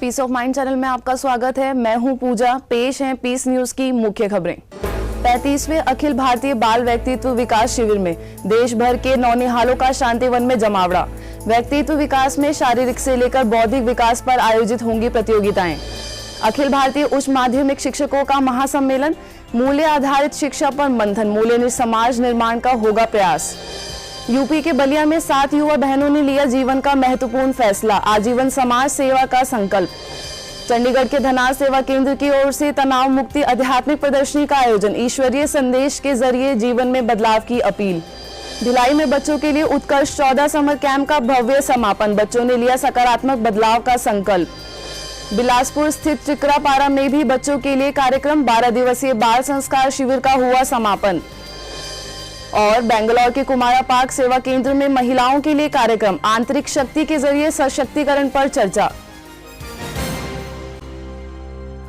Piece of mind channel में आपका स्वागत है। मैं हूं पूजा। पेश हैं पीस न्यूज की मुख्य खबरें। 35वें अखिल भारतीय बाल व्यक्तित्व विकास शिविर में देश भर के नौनिहालों का शांतिवन में जमावड़ा। व्यक्तित्व विकास में शारीरिक से लेकर बौद्धिक विकास पर आयोजित होंगी प्रतियोगिताएं। अखिल भारतीय उच्च माध्यमिक शिक्षकों का महासम्मेलन, मूल्य आधारित शिक्षा पर मंथन, मूल्य समाज निर्माण का होगा प्रयास। यूपी के बलिया में 7 युवा बहनों ने लिया जीवन का महत्वपूर्ण फैसला, आजीवन समाज सेवा का संकल्प। चंडीगढ़ के धनार सेवा केंद्र की ओर से तनाव मुक्ति आध्यात्मिक प्रदर्शनी का आयोजन, ईश्वरीय संदेश के जरिए जीवन में बदलाव की अपील। भिलाई में बच्चों के लिए उत्कर्ष 14 समर कैंप का भव्य समापन, बच्चों ने लिया सकारात्मक बदलाव का संकल्प। बिलासपुर स्थित चिकरापारा में भी बच्चों के लिए कार्यक्रम, 12 दिवसीय बाल संस्कार शिविर का हुआ समापन। और बेंगलौर के कुमारा पार्क सेवा केंद्र में महिलाओं के लिए कार्यक्रम, आंतरिक शक्ति के जरिए सशक्तिकरण पर चर्चा।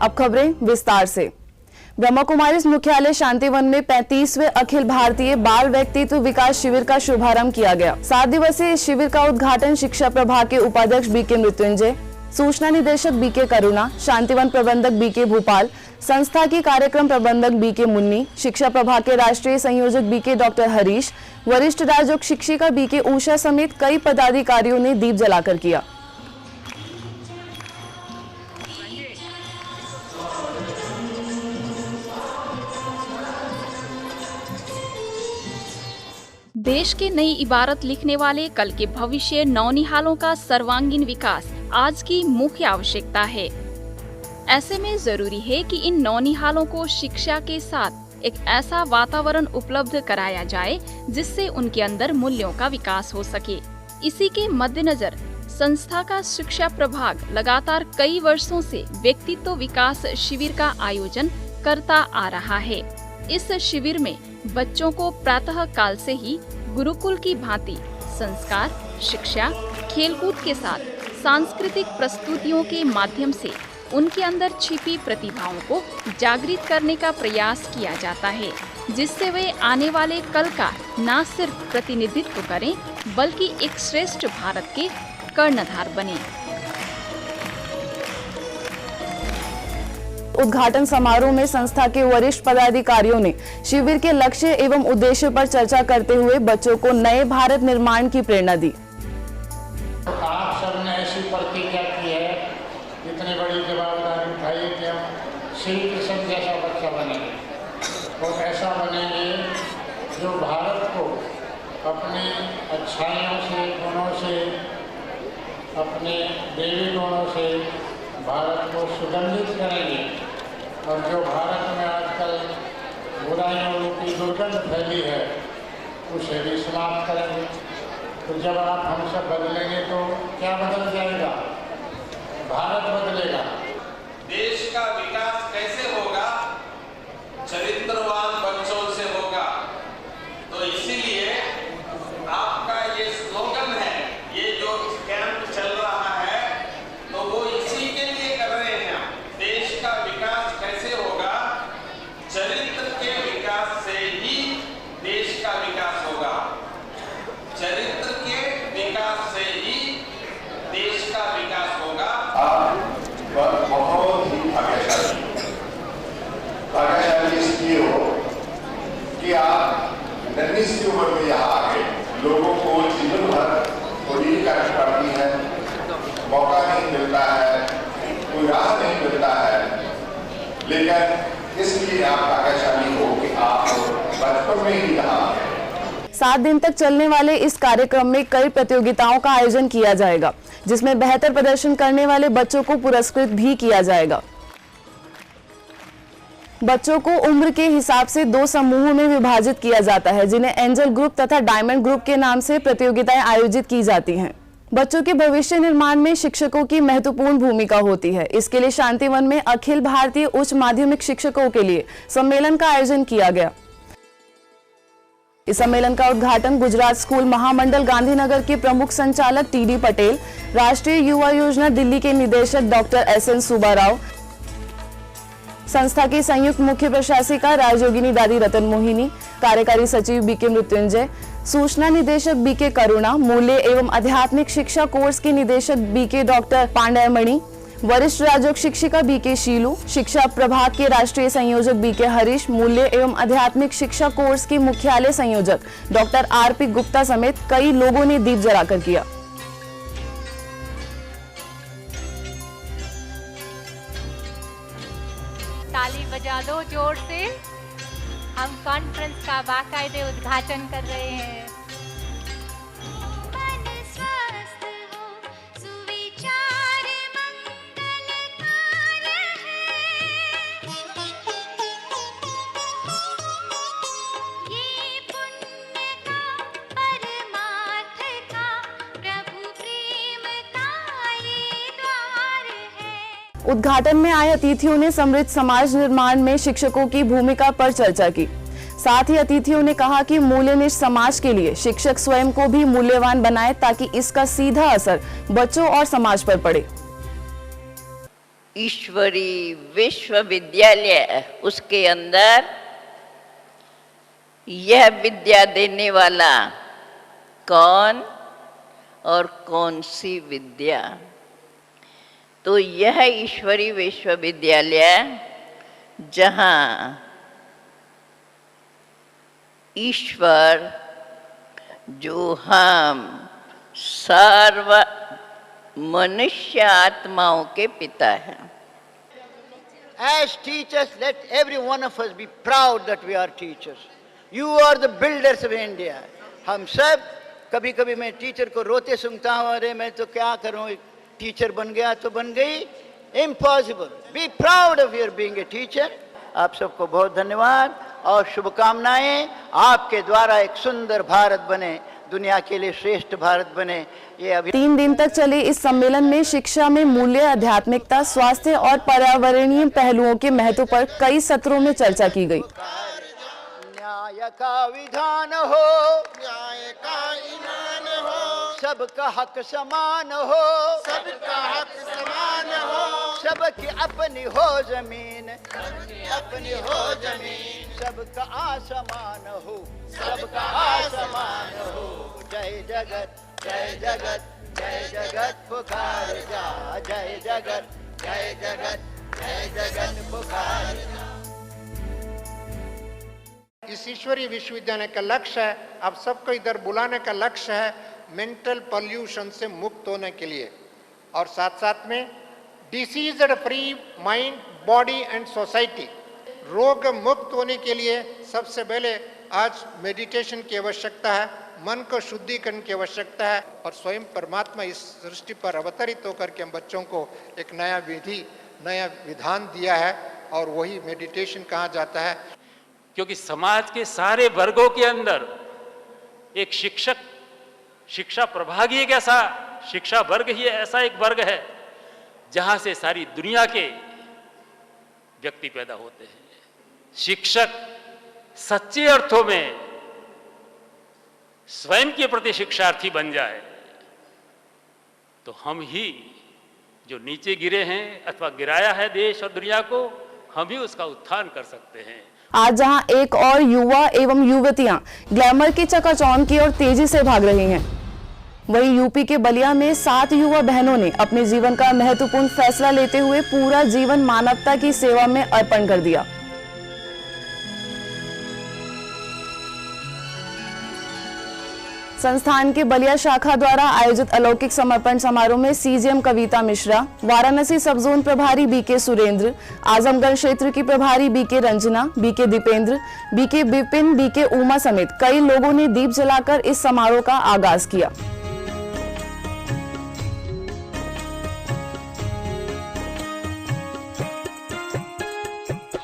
अब खबरें विस्तार से। ब्रह्मा कुमारी मुख्यालय शांतिवन में 35वें अखिल भारतीय बाल व्यक्तित्व विकास शिविर का शुभारंभ किया गया। 7 दिवसीय इस शिविर का उद्घाटन शिक्षा प्रभाग के उपाध्यक्ष बीके मृत्युंजय, सूचना निदेशक बीके करुणा, शांतिवन प्रबंधक बीके भोपाल, संस्था की कार्यक्रम प्रबंधक बीके मुन्नी, शिक्षा प्रभाग के राष्ट्रीय संयोजक बीके डॉक्टर हरीश, वरिष्ठ राजयोग शिक्षिका बीके उषा समेत कई पदाधिकारियों ने दीप जलाकर किया। देश के नई इबारत लिखने वाले कल के भविष्य नौनिहालों का सर्वांगीण विकास आज की मुख्य आवश्यकता है। ऐसे में जरूरी है कि इन नौनिहालों को शिक्षा के साथ एक ऐसा वातावरण उपलब्ध कराया जाए जिससे उनके अंदर मूल्यों का विकास हो सके। इसी के मद्देनजर संस्था का शिक्षा प्रभाग लगातार कई वर्षों से व्यक्तित्व विकास शिविर का आयोजन करता आ रहा है। इस शिविर में बच्चों को प्रातः काल से ही गुरुकुल की भांति संस्कार, शिक्षा, खेलकूद के साथ सांस्कृतिक प्रस्तुतियों के माध्यम से उनके अंदर छिपी प्रतिभाओं को जागृत करने का प्रयास किया जाता है, जिससे वे आने वाले कल का न सिर्फ प्रतिनिधित्व करें बल्कि एक श्रेष्ठ भारत के कर्णधार बने। उद्घाटन समारोह में संस्था के वरिष्ठ पदाधिकारियों ने शिविर के लक्ष्य एवं उद्देश्य पर चर्चा करते हुए बच्चों को नए भारत निर्माण की प्रेरणा दी। आप सबने ऐसी प्रतिज्ञा की है, इतनी बड़ी जवाबदारी उठाई है कि हम श्री कृष्ण जैसा बच्चा बनेंगे और ऐसा बनेंगे जो भारत को अपनी अच्छाइयों से, गुणों से, अपने देवी गुणों से भारत को सुगंधित करेंगे और जो भारत में आजकल बुराइयों की दुर्गंध फैली है उसे भी समाप्त करेंगे। तो जब आप हम सब बदलेंगे तो क्या बदल जाएगा? भारत बदलेगा। देश का विकास कैसे होगा? चरित्रवान बच्चों से होगा। तो इसीलिए आपका ये स्लोगन है, ये जो कैंप चल रहा है तो वो इसी के लिए कर रहे हैं। देश का विकास कैसे होगा? चरित्र के विकास से ही देश का विकास होगा। चरित्र के विकास से ही देश का विकास होगा। आप बहुत ही भाग्यशाली इसलिए हो कि आप नन्ही सी उम्र में यहाँ आके लोगों को जीवन भर थोड़ी कष्ट पड़ती है, मौका नहीं मिलता है, कोई राह नहीं मिलता है, लेकिन इसलिए आप भाग्यशाली हो कि आप बचपन में ही यहाँ 7 दिन तक चलने वाले इस कार्यक्रम में कई प्रतियोगिताओं का आयोजन किया जाएगा, जिसमें बेहतर प्रदर्शन करने वाले बच्चों को पुरस्कृत भी किया जाएगा। बच्चों को उम्र के हिसाब से 2 समूहों में विभाजित किया जाता है, जिन्हें एंजल ग्रुप तथा डायमंड ग्रुप के नाम से प्रतियोगिताएं आयोजित की जाती हैं। बच्चों के भविष्य निर्माण में शिक्षकों की महत्वपूर्ण भूमिका होती है। इसके लिए शांतिवन में अखिल भारतीय उच्च माध्यमिक शिक्षकों के लिए सम्मेलन का आयोजन किया गया। इस सम्मेलन का उद्घाटन गुजरात स्कूल महामंडल गांधीनगर के प्रमुख संचालक टीडी पटेल, राष्ट्रीय युवा योजना दिल्ली के निदेशक डॉक्टर SN सुब्बाराव, संस्था की संयुक्त मुख्य प्रशासिका राजयोगिनी दादी रतन मोहिनी, कार्यकारी सचिव बीके मृत्युंजय, सूचना निदेशक बीके करुणा, मूल्य एवं आध्यात्मिक शिक्षा कोर्स के निदेशक बीके डॉक्टर पांडेयमणि, वरिष्ठ राजयोग शिक्षिका बीके शीलू, शिक्षा प्रभाग के राष्ट्रीय संयोजक बीके हरीश, मूल्य एवं आध्यात्मिक शिक्षा कोर्स के मुख्यालय संयोजक डॉक्टर आरपी गुप्ता समेत कई लोगों ने दीप जलाकर किया। ताली बजा दो जोर से। हम कॉन्फ्रेंस का बाकायदे उद्घाटन कर रहे हैं। उद्घाटन में आए अतिथियों ने समृद्ध समाज निर्माण में शिक्षकों की भूमिका पर चर्चा की। साथ ही अतिथियों ने कहा कि मूल्यनिष्ठ समाज के लिए शिक्षक स्वयं को भी मूल्यवान बनाए ताकि इसका सीधा असर बच्चों और समाज पर पड़े। ईश्वरी विश्वविद्यालय, उसके अंदर यह विद्या देने वाला कौन और कौन सी विद्या? तो यह ईश्वरी विश्वविद्यालय जहाँ ईश्वर जो हम सर्व मनुष्य आत्माओं के पिता हैं। As teachers, let every one of us be proud that we are teachers. You are the builders of India. हम सब कभी कभी मैं टीचर को रोते सुनता हूँ, अरे मैं तो क्या करूँ, टीचर बन गया तो बन गई। Impossible. Be proud of your being a teacher. आप सबको बहुत धन्यवाद और शुभकामनाएं। आपके द्वारा एक सुंदर भारत बने, दुनिया के लिए श्रेष्ठ भारत बने। ये 3 दिन तक चले इस सम्मेलन में शिक्षा में मूल्य, आध्यात्मिकता, स्वास्थ्य और पर्यावरणीय पहलुओं के महत्व पर कई सत्रों में चर्चा की गई। न्याय का विधान हो, न्याय का ईमान हो, सबका हक समान हो, सबका हक समान हो, सबकी अपनी हो जमीन, अपनी हो जमीन, सबका आसमान हो, सबका आसमान हो। जय जगत, जय जगत, जय जगत पुकार जा, जय जगत, जय जगत, जय जगत पुकार जा। इस ईश्वरीय विश्वविद्यालय का लक्ष्य है, आप सबको इधर बुलाने का लक्ष्य है मेंटल पॉल्यूशन से मुक्त होने के लिए, और साथ साथ में disease free mind, body and society, रोग मुक्त होने के लिए सबसे पहले आज मेडिटेशन की आवश्यकता है, मन को शुद्धिकरण की आवश्यकता है, और स्वयं परमात्मा इस सृष्टि पर अवतरित होकर के हम बच्चों को एक नया विधि, नया विधान दिया है, और वही मेडिटेशन कहा जाता है। क्योंकि समाज के सारे वर्गों के अंदर एक शिक्षक, शिक्षा प्रभाग ही एक ऐसा शिक्षा वर्ग ही ऐसा एक वर्ग है जहां से सारी दुनिया के व्यक्ति पैदा होते हैं। शिक्षक सच्चे अर्थों में स्वयं के प्रति शिक्षार्थी बन जाए तो हम ही जो नीचे गिरे हैं अथवा गिराया है देश और दुनिया को, हम ही उसका उत्थान कर सकते हैं। आज जहां एक और युवा एवं युवतियां ग्लैमर की चकाचौंध की ओर तेजी से भाग रही हैं, वहीं यूपी के बलिया में 7 युवा बहनों ने अपने जीवन का महत्वपूर्ण फैसला लेते हुए पूरा जीवन मानवता की सेवा में अर्पण कर दिया। संस्थान के बलिया शाखा द्वारा आयोजित अलौकिक समर्पण समारोह में सीजीएम कविता मिश्रा, वाराणसी सब जोन प्रभारी बीके सुरेंद्र, आजमगढ़ क्षेत्र की प्रभारी बीके रंजना, बीके दीपेंद्र, बीके विपिन, बीके उमा समेत कई लोगों ने दीप जलाकर इस समारोह का आगाज किया।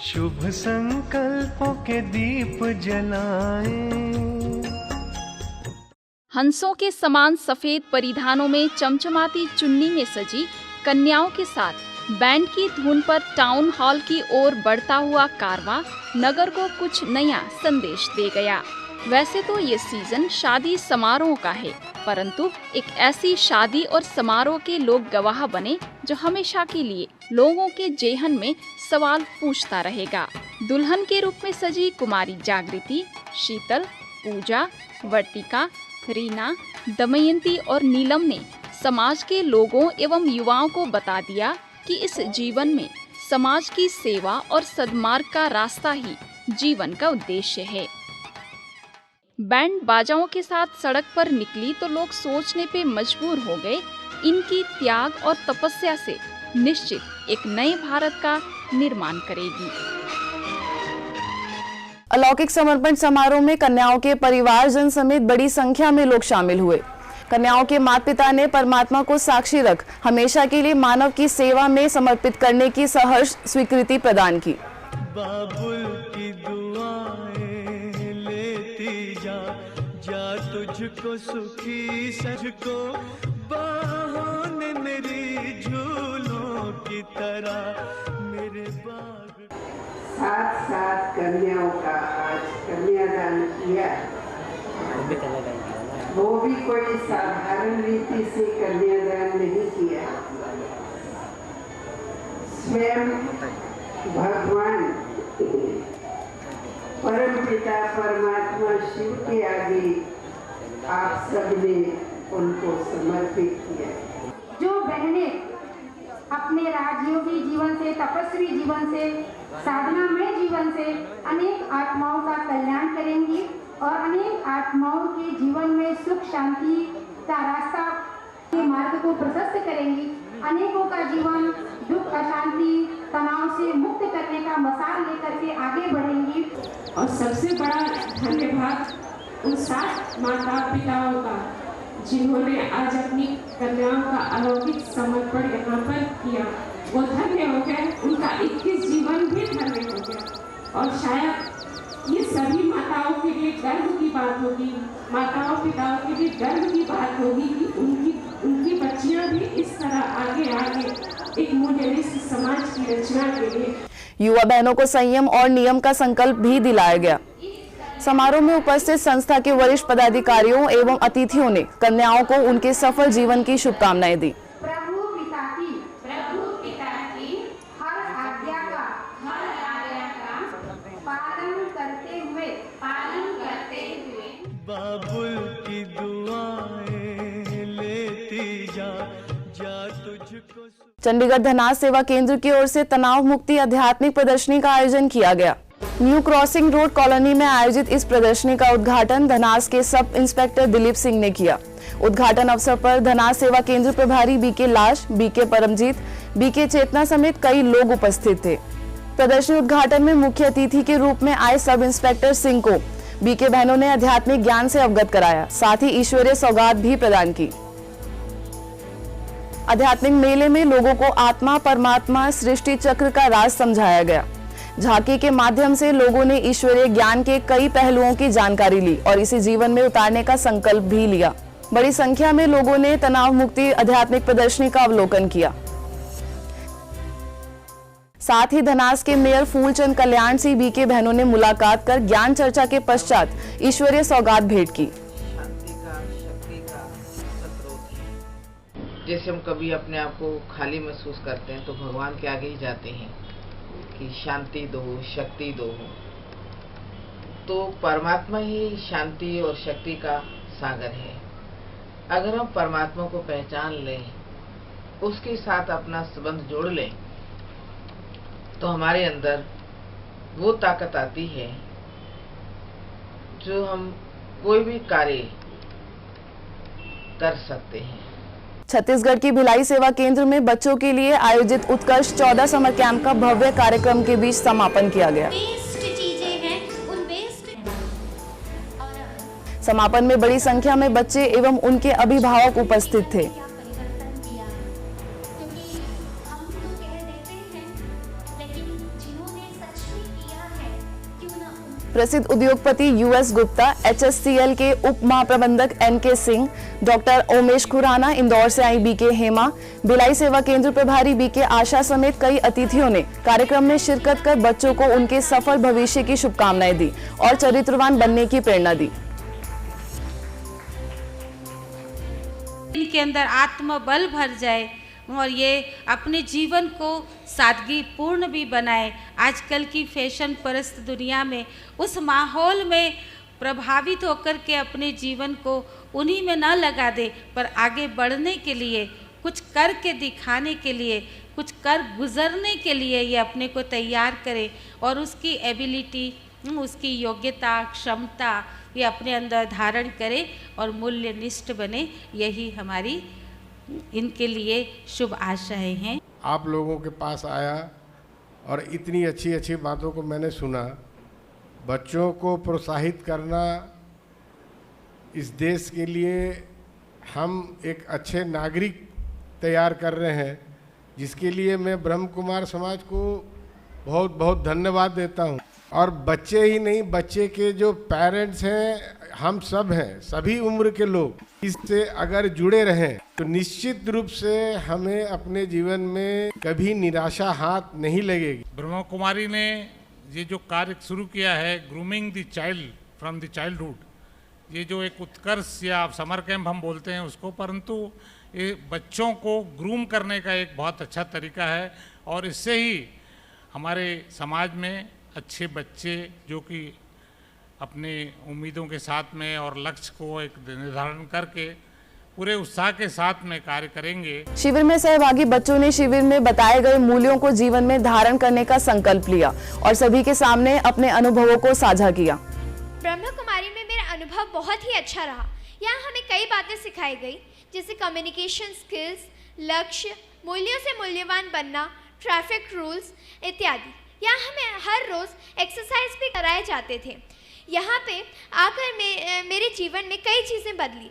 शुभ संकल्पों के दीप जलाएं। हंसों के समान सफेद परिधानों में चमचमाती चुन्नी में सजी कन्याओं के साथ बैंड की धुन पर टाउन हॉल की ओर बढ़ता हुआ कारवां नगर को कुछ नया संदेश दे गया। वैसे तो ये सीजन शादी समारोह का है, परंतु एक ऐसी शादी और समारोह के लोग गवाह बने जो हमेशा के लिए लोगों के जेहन में सवाल पूछता रहेगा। दुल्हन के रूप में सजी कुमारी जागृति, शीतल, पूजा, वर्तिका, रीना, दमयंती और नीलम ने समाज के लोगों एवं युवाओं को बता दिया कि इस जीवन में समाज की सेवा और सद्मार्ग का रास्ता ही जीवन का उद्देश्य है। बैंड बाजाओं के साथ सड़क पर निकली तो लोग सोचने पे मजबूर हो गए, इनकी त्याग और तपस्या से निश्चित एक नए भारत का निर्माण करेगी। अलौकिक समर्पण समारोह में कन्याओं के परिवारजन समेत बड़ी संख्या में लोग शामिल हुए। कन्याओं के माता पिता ने परमात्मा को साक्षी रख हमेशा के लिए मानव की सेवा में समर्पित करने की सहर्ष स्वीकृति प्रदान की। बाबुल की दुआएं लेती जा, जा तुझको सुखी सजको बाहों ने मेरी झूलों की तरह मेरे बाग। 7 कन्याओं का आज कन्यादान किया। वो भी कोई साधारण रीति से कन्यादान नहीं किया। स्वयं भगवान परम पिता परमात्मा शिव के आगे आप सबने उनको समर्पित किया। जो बहनें अपने राजयोगी जीवन से, तपस्वी जीवन से, साधनामय जीवन से अनेक आत्माओं का कल्याण करेंगी और अनेक आत्माओं के जीवन में सुख शांति का रास्ता के मार्ग को प्रशस्त करेंगी, अनेकों का जीवन दुख अशांति तनाव से मुक्त करने का मसाल लेकर के आगे बढ़ेंगी। और सबसे बड़ा धन्यवाद उन 7 माता पिताओं का जिन्होंने आज अपनी कन्याओं का अलौकिक समर्पण यहाँ पर किया। वो धन्य हो गए, उनका 21 जीवन भी धन्य हो गया। और शायद ये सभी माताओं के लिए गर्व की बात होगी, माताओं पिताओं के लिए गर्व की बात होगी कि उनकी बच्चियां भी इस तरह आगे एक मूल्यनिष्ठ समाज की रचना के लिए। युवा बहनों को संयम और नियम का संकल्प भी दिलाया गया। समारोह में उपस्थित संस्था के वरिष्ठ पदाधिकारियों एवं अतिथियों ने कन्याओं को उनके सफल जीवन की शुभकामनाएं दी। प्रभु पिता की हर आज्ञा का पालन करते हुए बाबुल की दुआएं लेती जा, जा तुझको। चंडीगढ़ धनास सेवा केंद्र की ओर से तनाव मुक्ति आध्यात्मिक प्रदर्शनी का आयोजन किया गया। न्यू क्रॉसिंग रोड कॉलोनी में आयोजित इस प्रदर्शनी का उद्घाटन धनास के सब इंस्पेक्टर दिलीप सिंह ने किया। उद्घाटन अवसर पर धनास सेवा केंद्र प्रभारी बीके लाश, बीके परमजीत, बीके चेतना समेत कई लोग उपस्थित थे। प्रदर्शनी उद्घाटन में मुख्य अतिथि के रूप में आए सब इंस्पेक्टर सिंह को बीके बहनों ने आध्यात्मिक ज्ञान से अवगत कराया, साथ ही ईश्वरीय सौगात भी प्रदान की। आध्यात्मिक मेले में लोगों को आत्मा, परमात्मा, सृष्टि चक्र का राज समझाया गया। झांकी के माध्यम से लोगों ने ईश्वरीय ज्ञान के कई पहलुओं की जानकारी ली और इसे जीवन में उतारने का संकल्प भी लिया। बड़ी संख्या में लोगों ने तनाव मुक्ति आध्यात्मिक प्रदर्शनी का अवलोकन किया। साथ ही धनास के मेयर फूलचंद कल्याण से बीके बहनों ने मुलाकात कर ज्ञान चर्चा के पश्चात ईश्वरीय सौगात भेंट की। जैसे हम कभी अपने आप को खाली महसूस करते हैं तो भगवान के आगे ही जाते हैं कि शांति दो, शक्ति दो। तो परमात्मा ही शांति और शक्ति का सागर है। अगर हम परमात्मा को पहचान लें, उसके साथ अपना संबंध जोड़ लें, तो हमारे अंदर वो ताकत आती है जो हम कोई भी कार्य कर सकते हैं। छत्तीसगढ़ की भिलाई सेवा केंद्र में बच्चों के लिए आयोजित उत्कर्ष 14 समर कैंप का भव्य कार्यक्रम के बीच समापन किया गया। समापन में बड़ी संख्या में बच्चे एवं उनके अभिभावक उपस्थित थे। प्रसिद्ध उद्योगपति यूएस गुप्ता, एचएससीएल के उप महाप्रबंधक एनके सिंह, डॉक्टर ओमेश खुराना, इंदौर से आई बीके हेमा, भिलाई सेवा केंद्र प्रभारी बीके आशा समेत कई अतिथियों ने कार्यक्रम में शिरकत कर बच्चों को उनके सफल भविष्य की शुभकामनाएं दी और चरित्रवान बनने की प्रेरणा दी। इनके अंदर आत्मबल भर जाए और ये अपने जीवन को सादगी पूर्ण भी बनाए। आजकल की फैशन परस्त दुनिया में उस माहौल में प्रभावित होकर के अपने जीवन को उन्हीं में न लगा दे, पर आगे बढ़ने के लिए कुछ करके दिखाने के लिए, कुछ कर गुजरने के लिए ये अपने को तैयार करे और उसकी एबिलिटी, उसकी योग्यता, क्षमता ये अपने अंदर धारण करे और मूल्यनिष्ठ बने। यही हमारी इनके लिए शुभ आशाएं हैं। आप लोगों के पास आया और इतनी अच्छी अच्छी बातों को मैंने सुना। बच्चों को प्रोत्साहित करना इस देश के लिए हम एक अच्छे नागरिक तैयार कर रहे हैं, जिसके लिए मैं ब्रह्म कुमार समाज को बहुत बहुत धन्यवाद देता हूं। और बच्चे ही नहीं, बच्चे के जो पेरेंट्स हैं, हम सब हैं, सभी उम्र के लोग इससे अगर जुड़े रहें तो निश्चित रूप से हमें अपने जीवन में कभी निराशा हाथ नहीं लगेगी। ब्रह्मा कुमारी ने ये जो कार्य शुरू किया है, grooming the child from the childhood, ये जो एक उत्कर्ष या समर कैंप हम बोलते हैं उसको, परंतु ये बच्चों को ग्रूम करने का एक बहुत अच्छा तरीका है और इससे ही हमारे समाज में अच्छे बच्चे जो कि अपने उम्मीदों के साथ में और लक्ष्य को एक निर्धारण करके पूरे उत्साह के साथ में कार्य करेंगे। शिविर में सहभागी बच्चों ने शिविर में बताए गए मूल्यों को जीवन में धारण करने का संकल्प लिया और सभी के सामने अपने अनुभवों को साझा किया। ब्रह्मा कुमारी में मेरा अनुभव बहुत ही अच्छा रहा। यहाँ हमें कई बातें सिखाई गई, जैसे कम्युनिकेशन स्किल्स, लक्ष्य, मूल्यों से मूल्यवान बनना, ट्रैफिक रूल्स इत्यादि। यहाँ हमें हर रोज़ एक्सरसाइज भी कराए जाते थे। यहाँ पे आकर मेरे जीवन में कई चीज़ें बदली।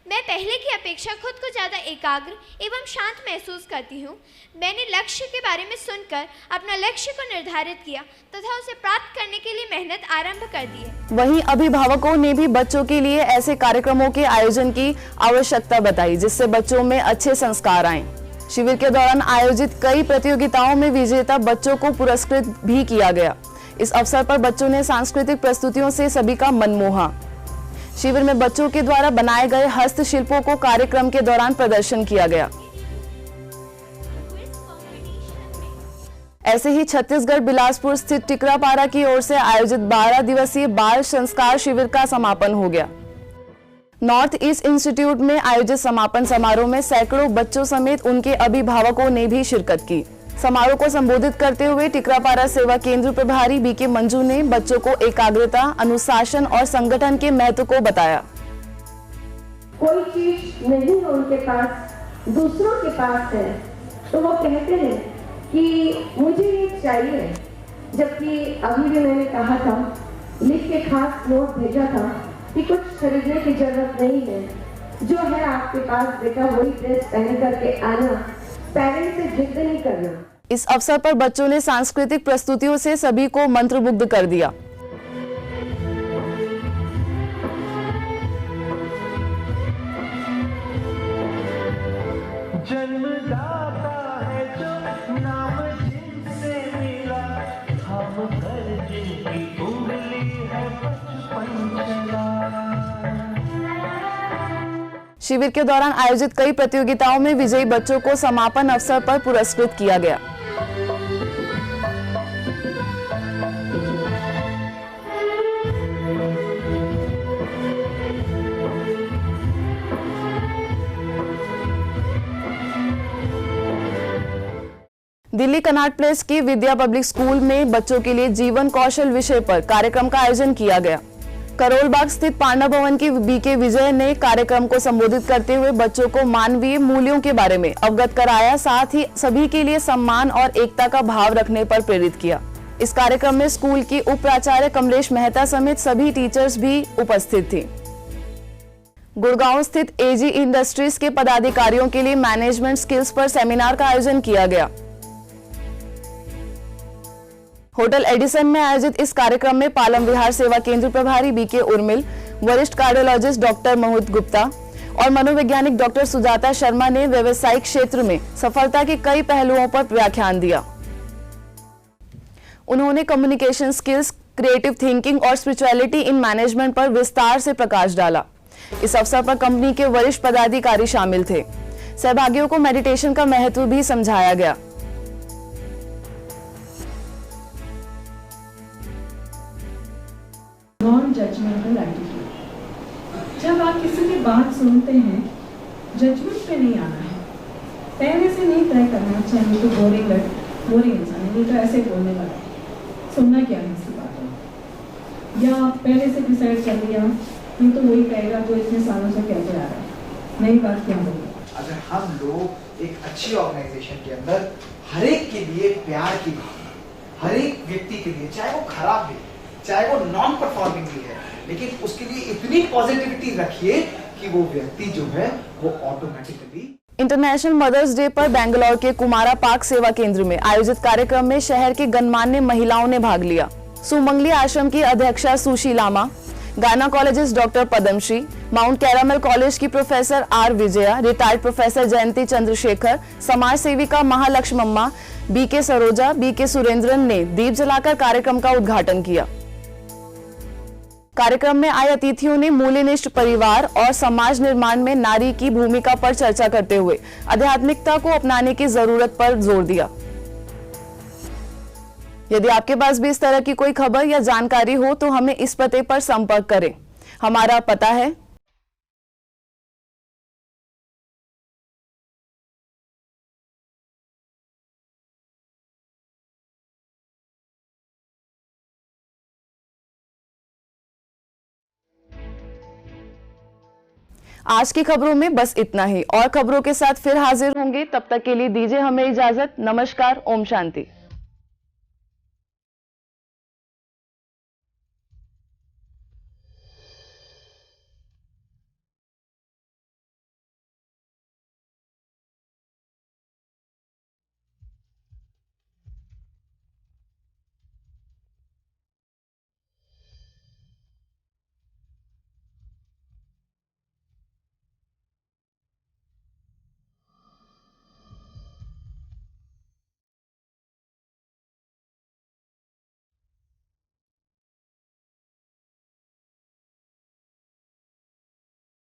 मैं पहले की अपेक्षा खुद को ज़्यादा एकाग्र एवं शांत महसूस करती हूँ। मैंने लक्ष्य के बारे में सुनकर अपना लक्ष्य को निर्धारित किया तथा उसे प्राप्त करने के लिए मेहनत आरंभ कर दी है। वहीं अभिभावकों ने भी बच्चों के लिए ऐसे कार्यक्रमों के आयोजन की आवश्यकता बताई, जिससे बच्चों में अच्छे संस्कार आएं। शिविर के दौरान आयोजित कई प्रतियोगिताओं में विजेता बच्चों को पुरस्कृत भी किया गया। इस अवसर पर बच्चों ने सांस्कृतिक प्रस्तुतियों से सभी का मन मोहा। शिविर में बच्चों के द्वारा बनाए गए हस्तशिल्पों को कार्यक्रम के दौरान प्रदर्शन किया गया। ऐसे ही छत्तीसगढ़ बिलासपुर स्थित टिकरापारा की ओर से आयोजित 12 दिवसीय बाल संस्कार शिविर का समापन हो गया। नॉर्थ ईस्ट इंस्टीट्यूट में आयोजित समापन समारोह में सैकड़ों बच्चों समेत उनके अभिभावकों ने भी शिरकत की। समारोह को संबोधित करते हुए टिकरापारा सेवा केंद्र प्रभारी बीके मंजू ने बच्चों को एकाग्रता, अनुशासन और संगठन के महत्व को बताया। कोई चीज नहीं है उनके पास, दूसरों के पास है, तो वो कहते हैं कि मुझे ये चाहिए। जबकि अभी भी मैंने कहा था, लिख के खास नोट भेजा था कि कुछ खरीदने की जरूरत नहीं है, जो है आपके पास बेटा वही ड्रेस पहन करके आना, पेरेंट्स से जिद नहीं करना। इस अवसर पर बच्चों ने सांस्कृतिक प्रस्तुतियों से सभी को मंत्रमुग्ध कर दिया। जन्मदाता है जो नाम जिनसे मिला, हम कर जिनकी उंगली है बचपन चला। शिविर के दौरान आयोजित कई प्रतियोगिताओं में विजयी बच्चों को समापन अवसर पर पुरस्कृत किया गया। दिल्ली कनॉट प्लेस के विद्या पब्लिक स्कूल में बच्चों के लिए जीवन कौशल विषय पर कार्यक्रम का आयोजन किया गया। करोल बाग स्थित पांडा भवन के बीके विजय ने कार्यक्रम को संबोधित करते हुए बच्चों को मानवीय मूल्यों के बारे में अवगत कराया, साथ ही सभी के लिए सम्मान और एकता का भाव रखने पर प्रेरित किया। इस कार्यक्रम में स्कूल की उप प्राचार्य कमलेश मेहता समेत सभी टीचर्स भी उपस्थित थी। गुड़गांव स्थित एजी इंडस्ट्रीज के पदाधिकारियों के लिए मैनेजमेंट स्किल्स पर सेमिनार का आयोजन किया गया। होटल एडिसन में आयोजित इस कार्यक्रम में पालम विहार सेवा केंद्र प्रभारी बीके उर्मिल, वरिष्ठ कार्डियोलॉजिस्ट डॉक्टर मोहित गुप्ता और मनोवैज्ञानिक डॉक्टर सुजाता शर्मा ने व्यवसायिक क्षेत्र में सफलता के कई पहलुओं पर व्याख्यान दिया। उन्होंने कम्युनिकेशन स्किल्स, क्रिएटिव थिंकिंग और स्पिरिचुअलिटी इन मैनेजमेंट पर विस्तार से प्रकाश डाला। इस अवसर पर कंपनी के वरिष्ठ पदाधिकारी शामिल थे। सहभागियों को मेडिटेशन का महत्व भी समझाया गया। Non judgmental attitude. जब आप किसी की बात सुनते हैं, जजमेंट पे नहीं आना है, पहले से नहीं तय करना। अच्छा नहीं तो बोरिंग इंसान है, नहीं तो ऐसे बोलने वाला, सुनना क्या है इसकी बातों, या पहले से डिसाइड कर लिया, नहीं तो वही कहेगा जो इतने सालों से कहते आ रहा है, नई बात क्या होगी। अगर हम लोग एक अच्छी ऑर्गेनाइजेशन के अंदर हर एक के लिए प्यार की भावना, हर एक व्यक्ति के लिए, चाहे वो खराब भी, चाहे वो नॉन परफॉर्मिंग भी है, लेकिन उसके लिए इतनी पॉजिटिविटी रखिए कि वो व्यक्ति जो है वो ऑटोमेटिकली। इंटरनेशनल मदर्स डे पर बेंगलोर के कुमारा पार्क सेवा केंद्र में आयोजित कार्यक्रम में शहर की गणमान्य महिलाओं ने भाग लिया। सुमंगली आश्रम की अध्यक्षा Sushi Lama, gynaecologist doctor Padmashri, mount Carmel college की professor R Vijaya, retired professor Jayanti Chandrasekhar, समाज सेविका महालक्ष्मम्मा, बीके सरोजा, बीके सुरेंद्रन ने दीप जलाकर कार्यक्रम का उद्घाटन किया। कार्यक्रम में आए अतिथियों ने मूल्यनिष्ठ परिवार और समाज निर्माण में नारी की भूमिका पर चर्चा करते हुए आध्यात्मिकता को अपनाने की जरूरत पर जोर दिया। यदि आपके पास भी इस तरह की कोई खबर या जानकारी हो तो हमें इस पते पर संपर्क करें। हमारा पता है आज की खबरों में बस इतना ही। और खबरों के साथ फिर हाजिर होंगे, तब तक के लिए दीजिए हमें इजाजत। नमस्कार, ओम शांति।